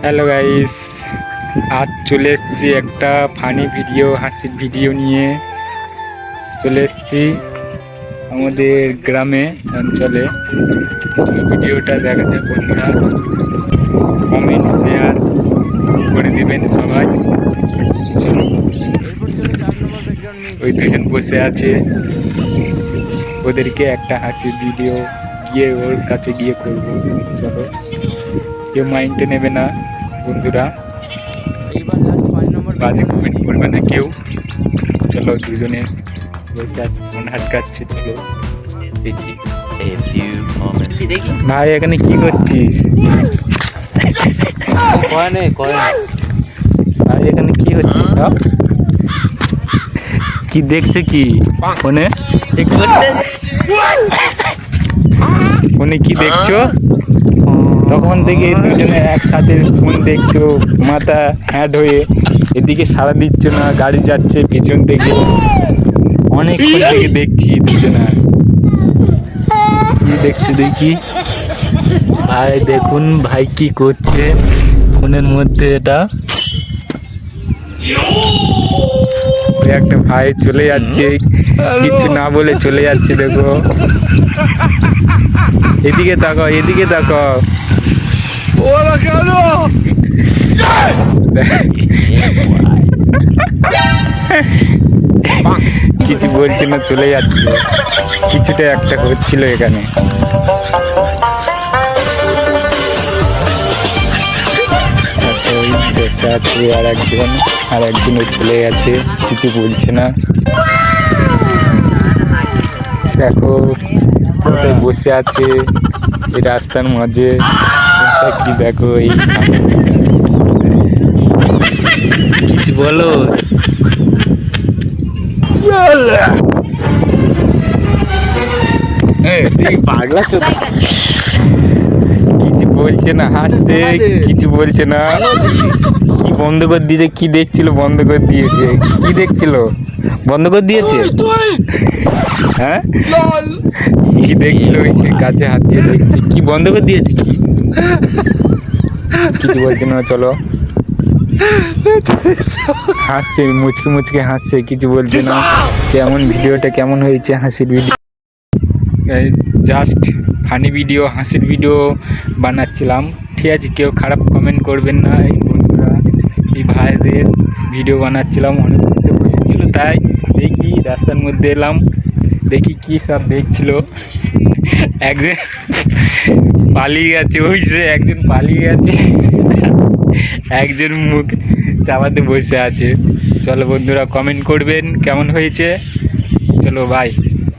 Hello guys, আজ চলে এসেছি একটা ফানি ভিডিও, হাসির ভিডিও নিয়ে চলে এসেছি আমাদের গ্রামে অঞ্চলে। ভিডিওটা দেখাতে বন্ধুরা কমেন্ট শেয়ার করে দিবেন সবাই। চলো, ওই দুজন বসে আছে, ওদেরকে একটা হাসির ভিডিও গিয়ে ওর কাছে গিয়ে করবো। চলো, কেউ মাইন্ডে নেবে না বন্ধুরা, বাজে কমেন্ট করবে না কেউ। চলো, দুজনে বসে আছে, ফোন হাটকাচ্ছে। চলো দেখি। ভাই এখানে কি করছিস? ভাই এখানে কি হচ্ছে সব? কি দেখছে কি ফোনে? ফোনে কি দেখছো? তখন থেকে দুজনে একসাথে ফোন দেখছো, মাথা হ্যাড হয়ে। এদিকে সাড়া দিচ্ছ না, গাড়ি যাচ্ছে পিছন থেকে, অনেকক্ষণ থেকে দেখছি দুজনা। কি দেখছি দেখি ভাই, দেখুন ভাই কি করছে ফোনের মধ্যে। এটা একটা ভাই চলে যাচ্ছে, কিছু না বলে চলে যাচ্ছে। দেখো, এদিকে তাকাও, এদিকে তাকাও। কিছু বলছে না, চলে যাচ্ছে। কিছুটা একটা হচ্ছিল এখানে। আর একজন চলে গেছে, কিছু বলছে না। দেখো কোথায় বসে আছে এই রাস্তার মাঝে। কি দেখো, এই কিছু বলো। পাগলা চোখ, কিছু বলছে না, হাসছে, কিছু বলছে না। কি বন্ধ করে দিয়েছে? কি দেখছিল? বন্ধ করে দিয়েছে। কি দেখছিল? বন্ধ করে দিয়েছে। হ্যাঁ, কি দেখছিল? সে কাছে হাত দিয়ে দেখছে। কি বন্ধ করে দিয়েছে? কি কিছু বলছে না। চলো, হাসছে, মুচকে মুচকে হাসছে, কিছু বলছে না। কেমন ভিডিওটা কেমন হয়েছে? হাসির ভিডিও, জাস্ট ফানি ভিডিও, হাসির ভিডিও বানাচ্ছিলাম। ঠিক আছে, কেউ খারাপ কমেন্ট করবেন না। এই বন্ধুরা, এই ভাইদের ভিডিও বানাচ্ছিলাম, অনেক ঘুরতে বসেছিল, তাই দেখি রাস্তার মধ্যে এলাম, দেখি কি সব দেখছিল। একজন পালিয়ে গেছে, ওই যে একজন পালিয়ে গেছে, একজন মুখ চাপাতে বসে আছে। চলো বন্ধুরা, কমেন্ট করবেন কেমন হয়েছে। চলো, বাই।